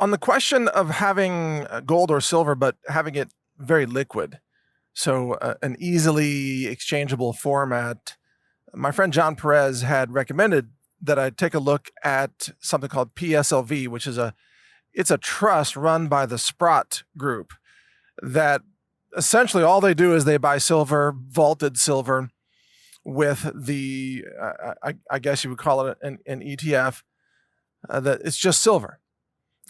On the question of having gold or silver, but having it very liquid, so an easily exchangeable format, my friend John Perez had recommended that I take a look at something called PSLV, which is it's a trust run by the Sprott Group that essentially all they do is they buy silver, vaulted silver, with the, I guess you would call it an ETF, that it's just silver.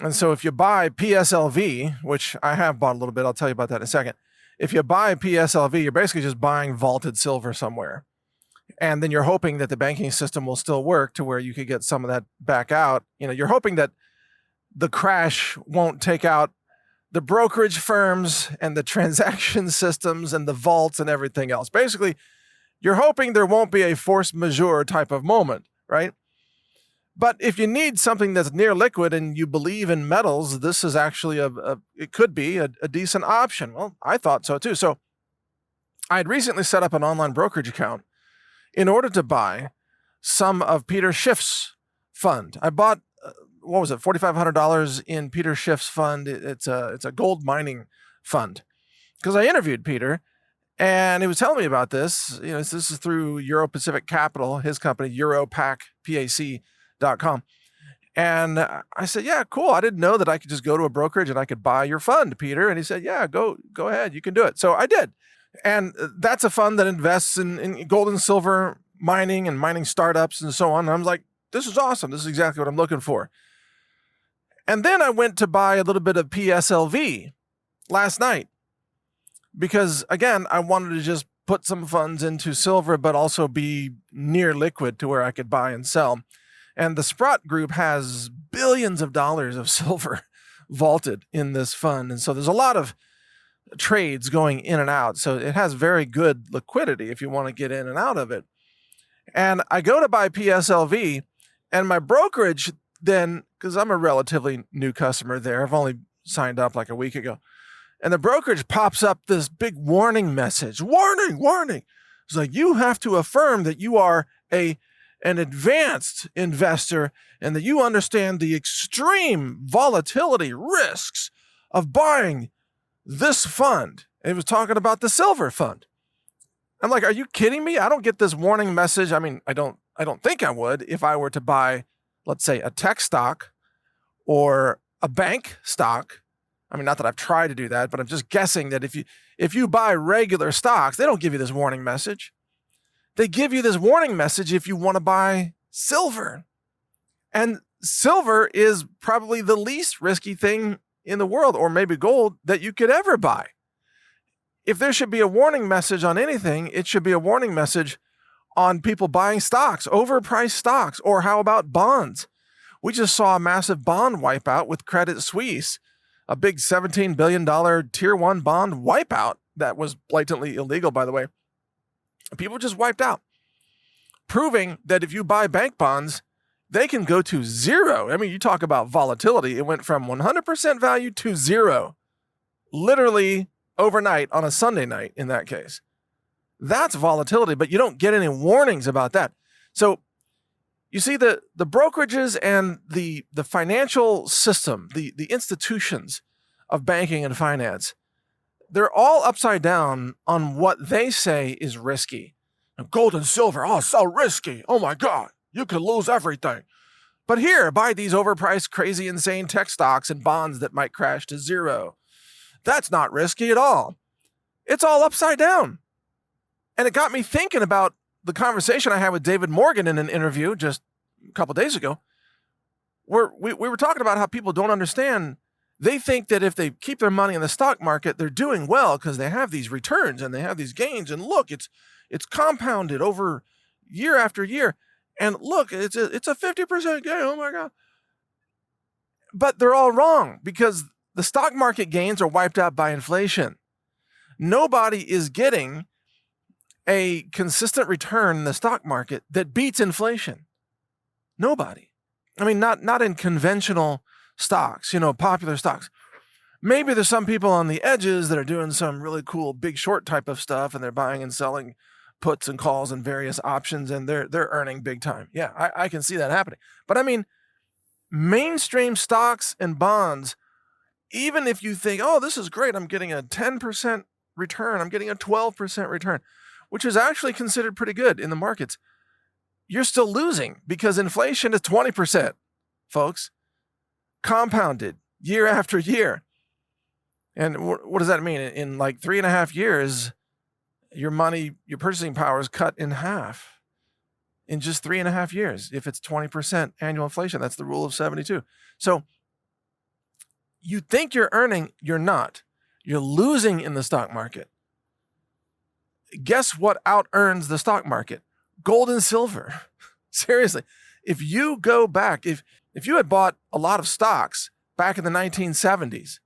And so if you buy PSLV, which I have bought a little bit, I'll tell you about that in a second. If you buy PSLV, you're basically just buying vaulted silver somewhere. And then you're hoping that the banking system will still work to where you could get some of that back out. You're hoping that the crash won't take out the brokerage firms and the transaction systems and the vaults and everything else. Basically, you're hoping there won't be a force majeure type of moment, right? But if you need something that's near liquid and you believe in metals, this is actually it could be a decent option. Well, I thought so too. So I had recently set up an online brokerage account in order to buy some of Peter Schiff's fund. I bought, $4,500 in Peter Schiff's fund. It's a gold mining fund, because I interviewed Peter and he was telling me about this. This is through Euro Pacific Capital, his company, EuroPac.com. And I said, yeah, cool. I didn't know that I could just go to a brokerage and I could buy your fund, Peter. And he said, yeah, go ahead. You can do it. So I did. And that's a fund that invests in gold and silver mining and mining startups and so on. And I was like, this is awesome. This is exactly what I'm looking for. And then I went to buy a little bit of PSLV last night because, again, I wanted to just put some funds into silver, but also be near liquid to where I could buy and sell. And the Sprott Group has billions of dollars of silver vaulted in this fund. And so there's a lot of trades going in and out. So it has very good liquidity if you want to get in and out of it. And I go to buy PSLV, and my brokerage then, because I'm a relatively new customer there, I've only signed up like a week ago, and the brokerage pops up this big warning message. Warning, warning. It's like, you have to affirm that you are an advanced investor and that you understand the extreme volatility risks of buying this fund. And it was talking about the silver fund. I'm like, are you kidding me? I don't get this warning message. I mean, I don't think I would if I were to buy, let's say, a tech stock or a bank stock. I mean, not that I've tried to do that, but I'm just guessing that if you buy regular stocks, they don't give you this warning message. They give you this warning message if you want to buy silver. And silver is probably the least risky thing in the world, or maybe gold, that you could ever buy. If there should be a warning message on anything, it should be a warning message on people buying stocks, overpriced stocks, or how about bonds? We just saw a massive bond wipeout with Credit Suisse, a big $17 billion tier 1 bond wipeout that was blatantly illegal, by the way. People just wiped out, proving that if you buy bank bonds, they can go to zero. I mean, you talk about volatility. It went from 100% value to zero, literally overnight on a Sunday night in that case. That's volatility, but you don't get any warnings about that. So you see the brokerages and the financial system, the institutions of banking and finance, they're all upside down on what they say is risky. Gold and silver, oh, so risky. Oh my God, you could lose everything. But here, buy these overpriced, crazy, insane tech stocks and bonds that might crash to zero. That's not risky at all. It's all upside down. And it got me thinking about the conversation I had with David Morgan in an interview just a couple days ago, where we were talking about how people don't understand. They think that if they keep their money in the stock market, they're doing well because they have these returns and they have these gains. And look, it's compounded over year after year. And look, it's a 50% gain. Oh my God. But they're all wrong, because the stock market gains are wiped out by inflation. Nobody is getting a consistent return in the stock market that beats inflation. Nobody. I mean, not in conventional stocks, popular stocks. Maybe there's some people on the edges that are doing some really cool big short type of stuff, and they're buying and selling puts and calls and various options, and they're earning big time. Yeah, I can see that happening. But I mean, mainstream stocks and bonds, even if you think, oh, this is great, I'm getting a 10% return, I'm getting a 12% return, which is actually considered pretty good in the markets, you're still losing because inflation is 20%, folks, compounded year after year. And what does that mean? In like 3.5 years, your purchasing power is cut in half in just 3.5 years. If it's 20% annual inflation, that's the rule of 72. So you think you're earning, you're not. You're losing in the stock market. Guess what out-earns the stock market? Gold and silver. Seriously, if you go back, if you had bought a lot of stocks back in the 1970s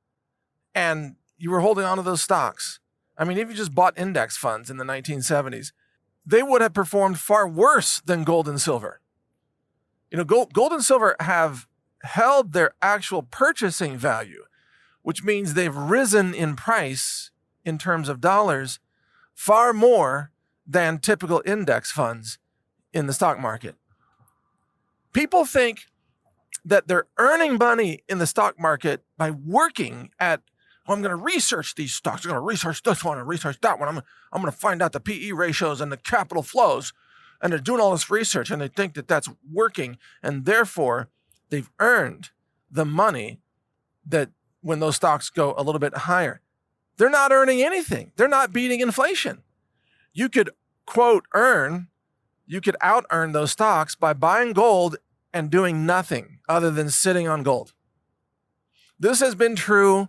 and you were holding on to those stocks, I mean, if you just bought index funds in the 1970s, they would have performed far worse than gold and silver. You know, gold and silver have held their actual purchasing value, which means they've risen in price in terms of dollars far more than typical index funds in the stock market. People think that they're earning money in the stock market by working at, oh, I'm going to research these stocks. I'm going to research this one and research that one. I'm going to find out the PE ratios and the capital flows. And they're doing all this research and they think that that's working. And therefore, they've earned the money that when those stocks go a little bit higher. They're not earning anything. They're not beating inflation. You could, quote, you could out-earn those stocks by buying gold and doing nothing other than sitting on gold. This has been true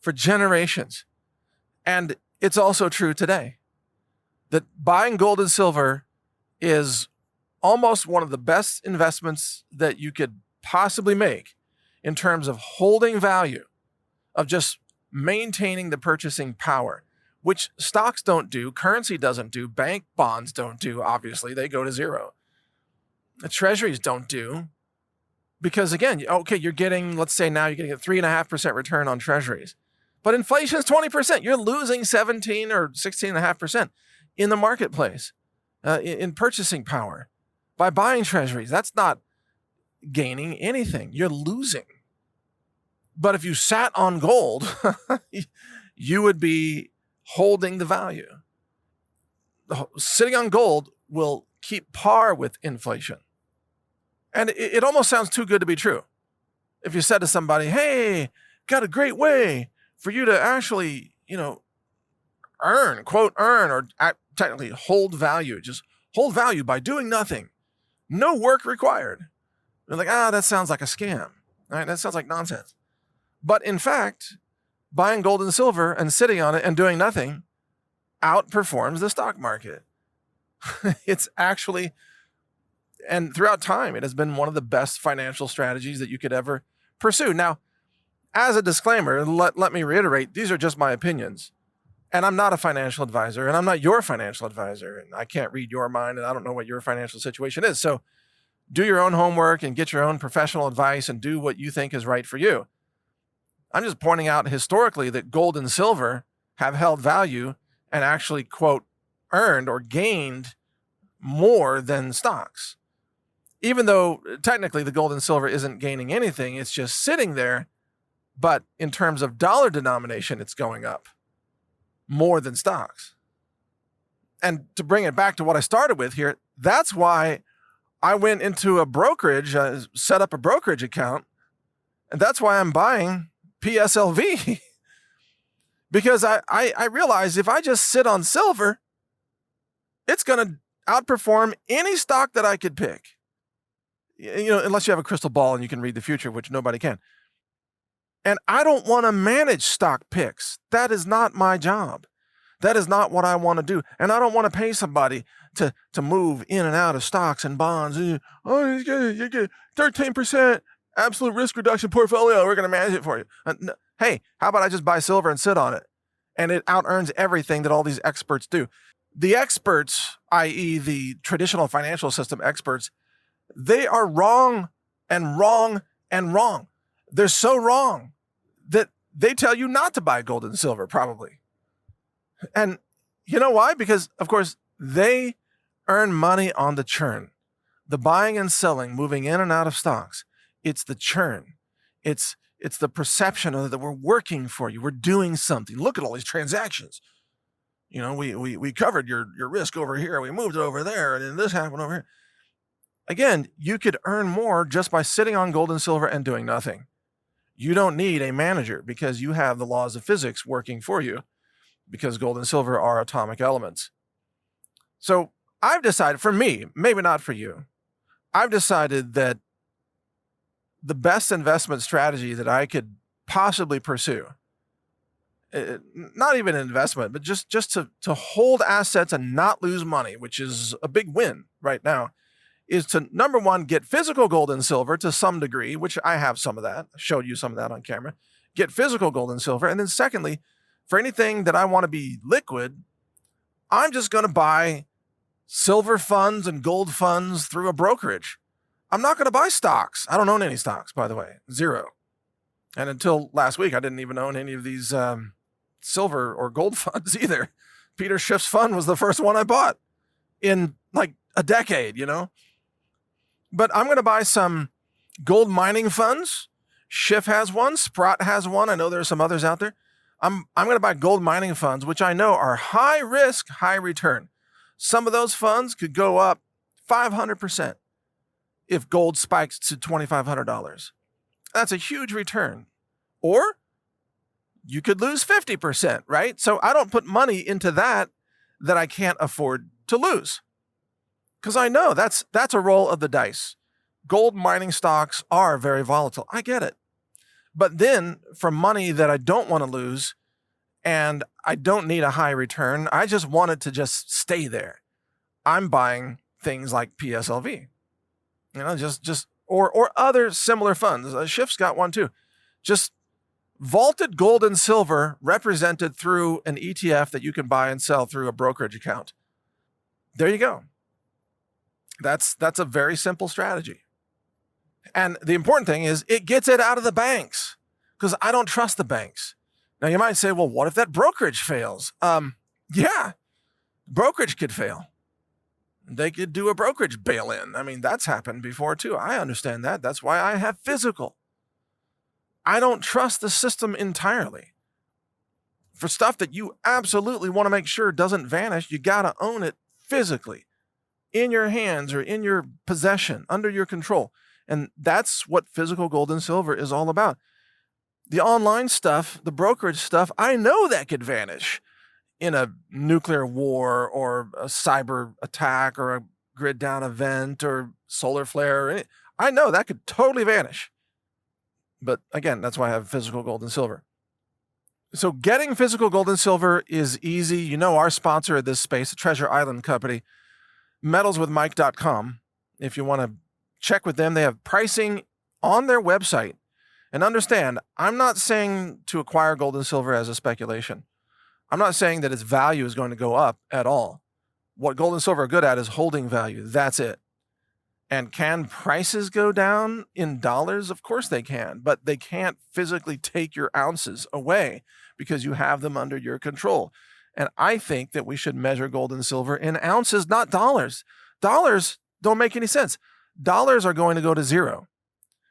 for generations. And it's also true today that buying gold and silver is almost one of the best investments that you could possibly make in terms of holding value, of just maintaining the purchasing power, which stocks don't do, currency doesn't do, bank bonds don't do, obviously, they go to zero. The treasuries don't do, because again, okay, you're getting, let's say now you're getting a 3.5% return on treasuries, but inflation is 20%. You're losing 17 or 16.5% in the marketplace, in purchasing power by buying treasuries. That's not gaining anything. You're losing. But if you sat on gold, you would be holding the value. Sitting on gold will keep par with inflation. And it almost sounds too good to be true. If you said to somebody, hey, got a great way for you to actually, earn, quote, earn, or technically hold value. Just hold value by doing nothing. No work required. They're like, that sounds like a scam. Right? That sounds like nonsense. But in fact, buying gold and silver and sitting on it and doing nothing outperforms the stock market. It's actually, and throughout time, it has been one of the best financial strategies that you could ever pursue. Now, as a disclaimer, let me reiterate, these are just my opinions. And I'm not a financial advisor, and I'm not your financial advisor, and I can't read your mind, and I don't know what your financial situation is. So do your own homework and get your own professional advice and do what you think is right for you. I'm just pointing out historically that gold and silver have held value and actually, quote, earned or gained more than stocks. Even though technically the gold and silver isn't gaining anything, it's just sitting there. But in terms of dollar denomination, it's going up more than stocks. And to bring it back to what I started with here, that's why I went into a brokerage, set up a brokerage account, and that's why I'm buying PSLV. Because I realize if I just sit on silver, it's going to outperform any stock that I could pick. Unless you have a crystal ball and you can read the future, which nobody can. And I don't want to manage stock picks. That is not my job. That is not what I want to do. And I don't want to pay somebody to move in and out of stocks and bonds. Oh, you get 13% absolute risk reduction portfolio. We're going to manage it for you. Hey, how about I just buy silver and sit on it? And it out-earns everything that all these experts do. The experts, i.e. the traditional financial system experts, they are wrong and wrong and wrong. They're so wrong that they tell you not to buy gold and silver, probably. And you know why? Because, of course, they earn money on the churn, the buying and selling, moving in and out of stocks. It's the churn. It's the perception of that we're working for you. We're doing something. Look at all these transactions. We covered your risk over here. We moved it over there, and then this happened over here. Again, you could earn more just by sitting on gold and silver and doing nothing. You don't need a manager because you have the laws of physics working for you, because gold and silver are atomic elements. So I've decided, for me, maybe not for you, I've decided that the best investment strategy that I could possibly pursue, not even an investment, but just to hold assets and not lose money, which is a big win right now, is to, number one, get physical gold and silver to some degree, which I have some of that. I showed you some of that on camera. Get physical gold and silver. And then secondly, for anything that I want to be liquid, I'm just going to buy silver funds and gold funds through a brokerage. I'm not going to buy stocks. I don't own any stocks, by the way. Zero. And until last week, I didn't even own any of these silver or gold funds either. Peter Schiff's fund was the first one I bought in like a decade, But I'm going to buy some gold mining funds. Schiff has one. Sprott has one. I know there are some others out there. I'm going to buy gold mining funds, which I know are high risk, high return. Some of those funds could go up 500% if gold spikes to $2,500. That's a huge return. Or you could lose 50%, right? So I don't put money into that I can't afford to lose. Because I know that's a roll of the dice. Gold mining stocks are very volatile. I get it. But then for money that I don't want to lose and I don't need a high return, I just want it to just stay there. I'm buying things like PSLV, or other similar funds. Schiff's got one too. Just vaulted gold and silver represented through an ETF that you can buy and sell through a brokerage account. There you go. That's a very simple strategy. And the important thing is it gets it out of the banks, because I don't trust the banks. Now you might say, well, what if that brokerage fails? Yeah, brokerage could fail. They could do a brokerage bail-in. I mean, that's happened before too. I understand that. That's why I have physical. I don't trust the system entirely. For stuff that you absolutely want to make sure doesn't vanish, you got to own it physically, in your hands or in your possession, under your control. And that's what physical gold and silver is all about. The online stuff, the brokerage stuff, I know that could vanish in a nuclear war or a cyber attack or a grid down event or solar flare. I know that could totally vanish. But again, that's why I have physical gold and silver. So getting physical gold and silver is easy. Our sponsor of this space, the Treasure Island Company, metalswithmike.com. If you want to check with them, they have pricing on their website. And understand, I'm not saying to acquire gold and silver as a speculation. I'm not saying that its value is going to go up at all. What gold and silver are good at is holding value. That's it. And can prices go down in dollars? Of course they can, but they can't physically take your ounces away because you have them under your control. And I think that we should measure gold and silver in ounces, not dollars. Dollars don't make any sense. Dollars are going to go to zero,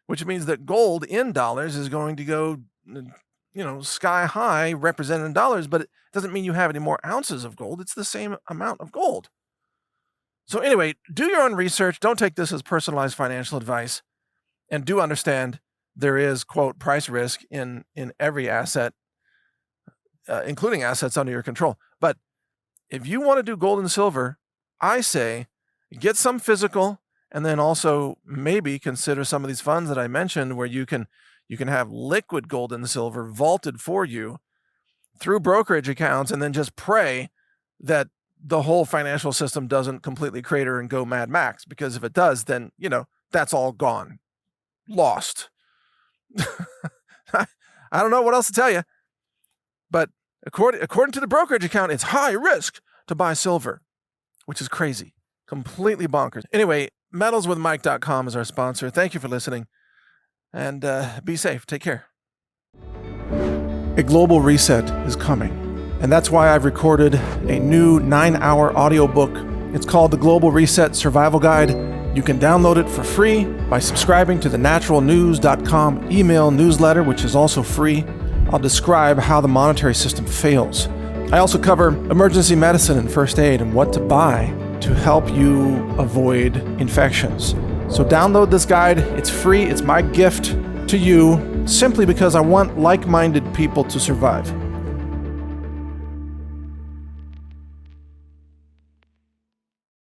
which means that gold in dollars is going to go, sky high represented in dollars, but it doesn't mean you have any more ounces of gold. It's the same amount of gold. So anyway, do your own research. Don't take this as personalized financial advice. And do understand there is, quote, price risk in every asset, including assets under your control. But if you want to do gold and silver, I say get some physical, and then also maybe consider some of these funds that I mentioned where you can have liquid gold and silver vaulted for you through brokerage accounts, and then just pray that the whole financial system doesn't completely crater and go Mad Max, because if it does, then, that's all gone, lost. I don't know what else to tell you, but according to the brokerage account, it's high risk to buy silver, which is crazy, completely bonkers. Anyway, metalswithmike.com is our sponsor. Thank you for listening, and be safe. Take care. A global reset is coming. And that's why I've recorded a new 9-hour audiobook. It's called The Global Reset Survival Guide. You can download it for free by subscribing to the NaturalNews.com email newsletter, which is also free. I'll describe how the monetary system fails. I also cover emergency medicine and first aid and what to buy to help you avoid infections. So download this guide. It's free. It's my gift to you simply because I want like-minded people to survive.